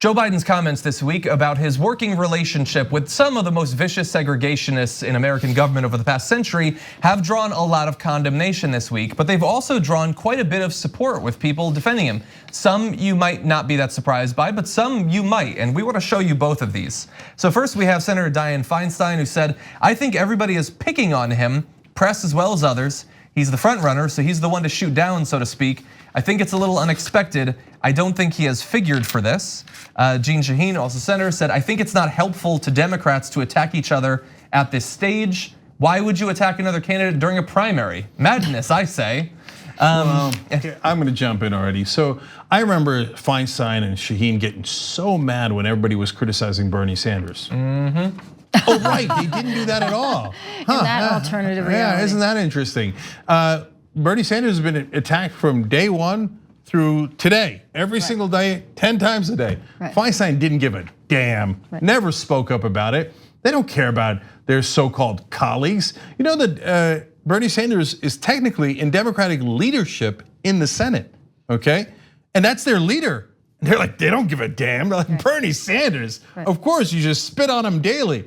Joe Biden's comments this week about his working relationship with some of the most vicious segregationists in American government over the past century have drawn a lot of condemnation this week, but they've also drawn quite a bit of support with people defending him. Some you might not be that surprised by, but some you might, and we want to show you both of these. So first we have Senator Dianne Feinstein, who said, "I think everybody is picking on him, press as well as others. He's the front runner, so he's the one to shoot down, so to speak. I think it's a little unexpected. I don't think he has figured for this." Jeanne Shaheen, also senator, said, "I think it's not helpful to Democrats to attack each other at this stage. Why would you attack another candidate during a primary? Madness, I say." Well, okay, I'm gonna jump in already. So I remember Feinstein and Shaheen getting so mad when everybody was criticizing Bernie Sanders. Oh right, they didn't do that at all. In that alternative reality. Yeah, isn't that interesting? Bernie Sanders has been attacked from day one through today, every single day, 10 times a day. Feinstein didn't give a damn, never spoke up about it. They don't care about their so-called colleagues. You know that Bernie Sanders is technically in Democratic leadership in the Senate, okay? And that's their leader. And they're like, they don't give a damn. They're like, Bernie Sanders, of course you just spit on him daily.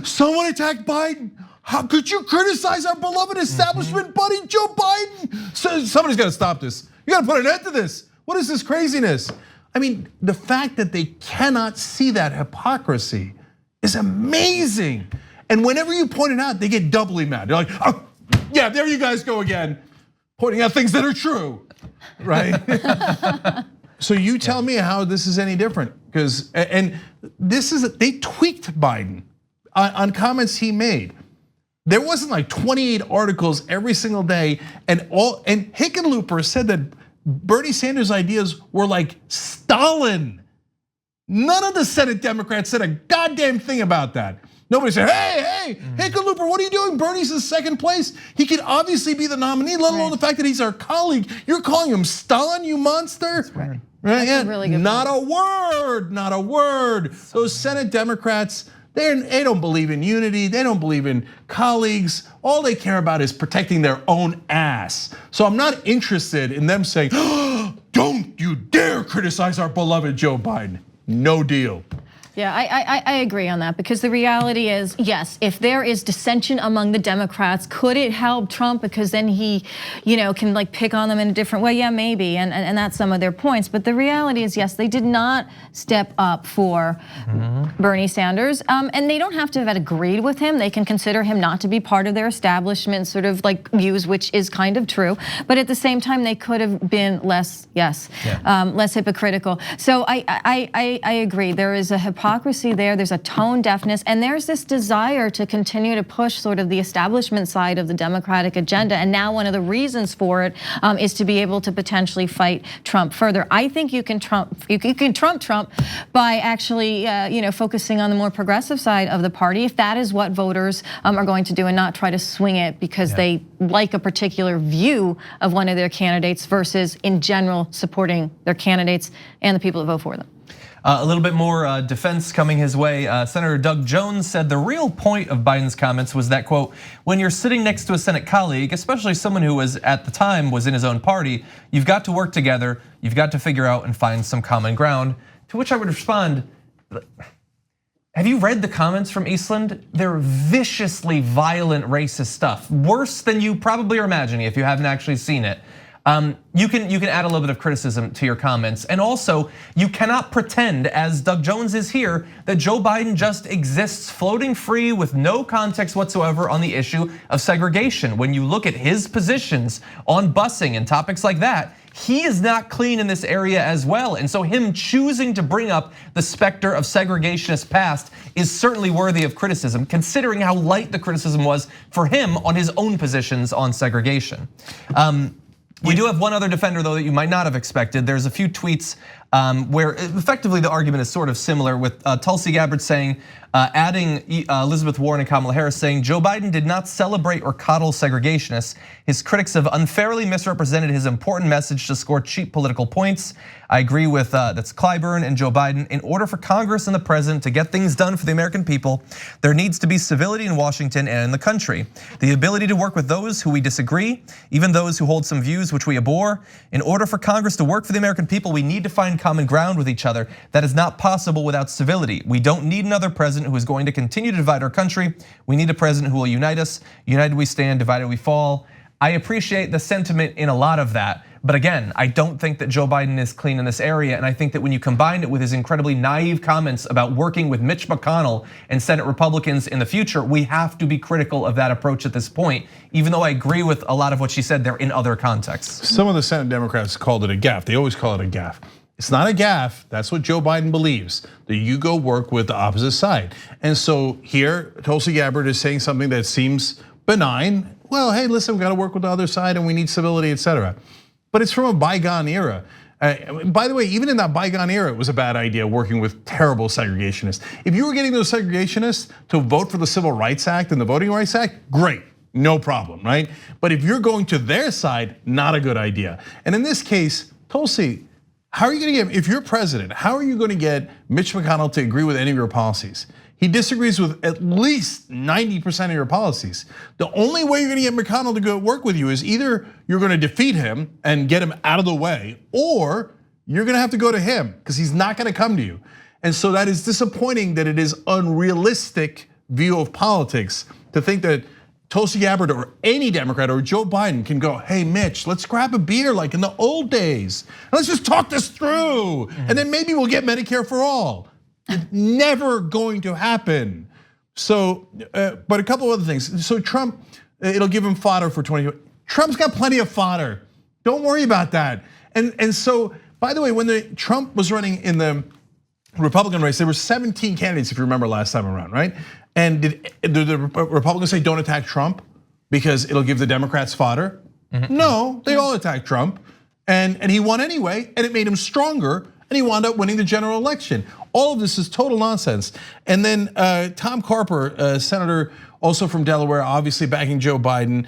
Someone attacked Biden. How could you criticize our beloved establishment buddy, Joe Biden? So somebody's gotta stop this. You gotta put an end to this. What is this craziness? I mean, the fact that they cannot see that hypocrisy is amazing. And whenever you point it out, they get doubly mad. They're like, oh, yeah, there you guys go again, pointing out things that are true, right? So you tell me how this is any different, because and this is they tweaked Biden on comments he made. There wasn't like 28 articles every single day, and Hickenlooper said that Bernie Sanders' ideas were like Stalin. None of the Senate Democrats said a goddamn thing about that. Nobody said, hey, Hickenlooper, what are you doing? Bernie's in second place. He could obviously be the nominee, let alone the fact that he's our colleague. You're calling him Stalin, you monster? Right. Yeah, really good not a word, not a word. Those Senate Democrats, they don't believe in unity. They don't believe in colleagues. All they care about is protecting their own ass. So I'm not interested in them saying, don't you dare criticize our beloved Joe Biden. No deal. Yeah, I agree on that, because the reality is, yes, if there is dissension among the Democrats, could it help Trump because then he, can like pick on them in a different way? Yeah, maybe, and that's some of their points. But the reality is, yes, they did not step up for Bernie Sanders, and they don't have to have agreed with him. They can consider him not to be part of their establishment sort of like views, which is kind of true. But at the same time, they could have been less, less hypocritical. So I agree. There is a hypocrisy there, there's a tone deafness, and there's this desire to continue to push sort of the establishment side of the Democratic agenda. And now one of the reasons for it is to be able to potentially fight Trump further. I think you can trump Trump by actually focusing on the more progressive side of the party, if that is what voters are going to do, and not try to swing it because they like a particular view of one of their candidates versus in general supporting their candidates and the people that vote for them. A little bit more defense coming his way. Senator Doug Jones said the real point of Biden's comments was that, quote, when you're sitting next to a Senate colleague, especially someone who was at the time was in his own party, you've got to work together, you've got to figure out and find some common ground. To which I would respond, have you read the comments from Eastland? They're viciously violent racist stuff, worse than you probably are imagining if you haven't actually seen it. You can add a little bit of criticism to your comments, and also you cannot pretend, as Doug Jones is here, that Joe Biden just exists floating free with no context whatsoever on the issue of segregation. When you look at his positions on busing and topics like that, he is not clean in this area as well. And so him choosing to bring up the specter of segregationist past is certainly worthy of criticism, considering how light the criticism was for him on his own positions on segregation. We do have one other defender, though, that you might not have expected. There's a few tweets where effectively the argument is sort of similar, with Tulsi Gabbard saying, adding Elizabeth Warren and Kamala Harris saying, Joe Biden did not celebrate or coddle segregationists. His critics have unfairly misrepresented his important message to score cheap political points. I agree with that's Clyburn and Joe Biden. In order for Congress and the president to get things done for the American people, there needs to be civility in Washington and in the country. The ability to work with those who we disagree, even those who hold some views which we abhor. In order for Congress to work for the American people, we need to find common ground with each other. That is not possible without civility. We don't need another president who is going to continue to divide our country. We need a president who will unite us. United we stand, divided we fall. I appreciate the sentiment in a lot of that. But again, I don't think that Joe Biden is clean in this area. And I think that when you combine it with his incredibly naive comments about working with Mitch McConnell and Senate Republicans in the future, we have to be critical of that approach at this point. Even though I agree with a lot of what she said there in other contexts. Some of the Senate Democrats called it a gaffe. They always call it a gaffe. It's not a gaffe. That's what Joe Biden believes, that you go work with the opposite side. And so here, Tulsi Gabbard is saying something that seems benign. Well, hey, listen, we got to work with the other side and we need civility, etc. But it's from a bygone era. By the way, even in that bygone era, it was a bad idea working with terrible segregationists. If you were getting those segregationists to vote for the Civil Rights Act and the Voting Rights Act, great, no problem, right? But if you're going to their side, not a good idea. And in this case, Tulsi, how are you gonna get, if you're president, how are you gonna get Mitch McConnell to agree with any of your policies? He disagrees with at least 90% of your policies. The only way you're gonna get McConnell to go work with you is either you're gonna defeat him and get him out of the way, or you're gonna have to go to him because he's not gonna come to you. And so that is disappointing that it is unrealistic view of politics to think that Tulsi Gabbard or any Democrat or Joe Biden can go, hey Mitch, let's grab a beer like in the old days. Let's just talk this through. And then maybe we'll get Medicare for all. It's never going to happen. So, but a couple of other things. So Trump, it'll give him fodder for 2020. Trump's got plenty of fodder. Don't worry about that. And so, by the way, when Trump was running in the Republican race, there were 17 candidates, if you remember last time around, right? And did the Republicans say don't attack Trump because it'll give the Democrats fodder? No, they all attacked Trump, and he won anyway, and it made him stronger, and he wound up winning the general election. All of this is total nonsense. And then Tom Carper, senator also from Delaware, obviously backing Joe Biden,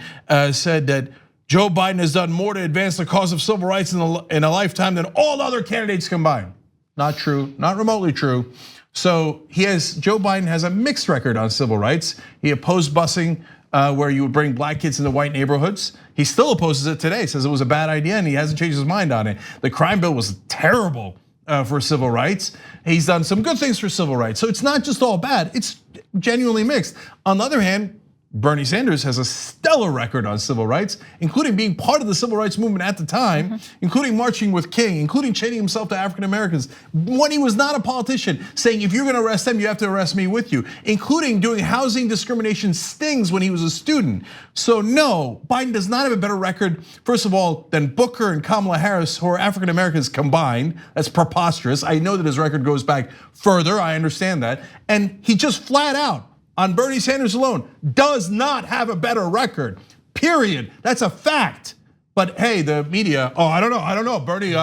said that Joe Biden has done more to advance the cause of civil rights in a lifetime than all other candidates combined. Not true, not remotely true. So Joe Biden has a mixed record on civil rights. He opposed busing where you would bring black kids into white neighborhoods. He still opposes it today, says it was a bad idea and he hasn't changed his mind on it. The crime bill was terrible for civil rights. He's done some good things for civil rights. So it's not just all bad, it's genuinely mixed. On the other hand, Bernie Sanders has a stellar record on civil rights, including being part of the civil rights movement at the time, including marching with King, including chaining himself to African Americans when he was not a politician, saying if you're gonna arrest them, you have to arrest me with you, including doing housing discrimination stings when he was a student. So no, Biden does not have a better record, first of all, than Booker and Kamala Harris, who are African Americans combined. That's preposterous. I know that his record goes back further, I understand that. And he just flat out, on Bernie Sanders alone, does not have a better record, period. That's a fact. But hey, the media, I don't know, Bernie,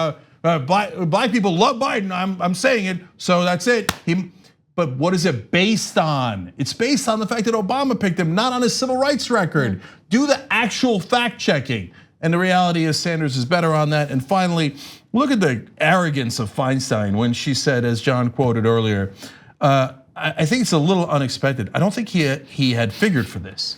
black people love Biden, I'm saying it, so that's it. But what is it based on? It's based on the fact that Obama picked him, not on his civil rights record. Do the actual fact checking. And the reality is Sanders is better on that. And finally, look at the arrogance of Feinstein when she said, as John quoted earlier, I think it's a little unexpected. I don't think he had figured for this.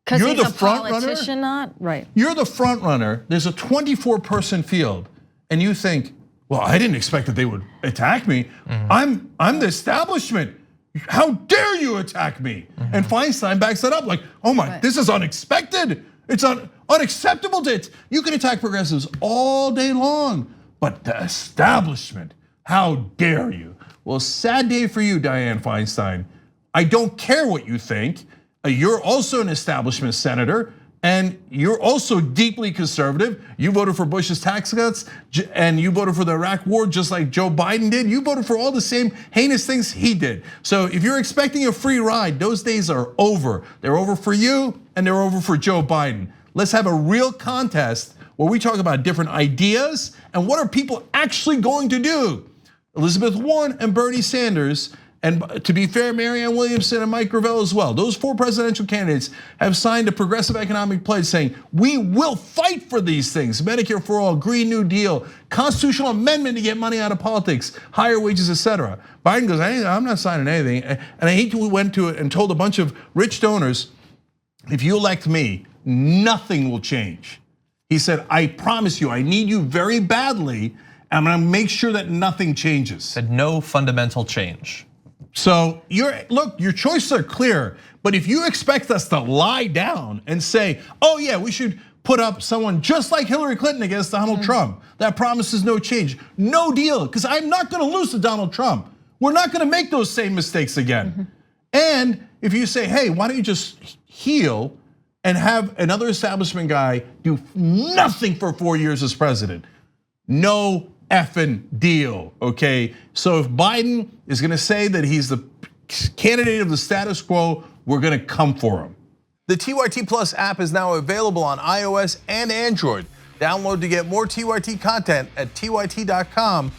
Because he's a politician, not right. You're the front runner. There's a 24-person field, and you think, well, I didn't expect that they would attack me. I'm the establishment. How dare you attack me? And Feinstein backs that up like, oh my, this is unexpected. It's unacceptable. You can attack progressives all day long, but the establishment, how dare you? Well, sad day for you, Dianne Feinstein. I don't care what you think. You're also an establishment senator, and you're also deeply conservative. You voted for Bush's tax cuts, and you voted for the Iraq war just like Joe Biden did. You voted for all the same heinous things he did. So if you're expecting a free ride, those days are over. They're over for you, and they're over for Joe Biden. Let's have a real contest where we talk about different ideas and what are people actually going to do. Elizabeth Warren and Bernie Sanders, and to be fair, Marianne Williamson and Mike Gravel as well. Those 4 presidential candidates have signed a progressive economic pledge saying, we will fight for these things. Medicare for all, Green New Deal, constitutional amendment to get money out of politics, higher wages, etc. Biden goes, I'm not signing anything. And I hate we went to it and told a bunch of rich donors, if you elect me, nothing will change. He said, I promise you, I need you very badly. I'm gonna make sure that nothing changes. Said no fundamental change. So look, your choices are clear, but if you expect us to lie down and say, oh yeah, we should put up someone just like Hillary Clinton against Donald Trump, that promises no change, no deal, because I'm not gonna lose to Donald Trump. We're not gonna make those same mistakes again. And if you say, hey, why don't you just heal and have another establishment guy do nothing for 4 years as president? No effing deal, okay? So if Biden is gonna say that he's the candidate of the status quo, we're gonna come for him. The TYT Plus app is now available on iOS and Android. Download to get more TYT content at tyt.com/app.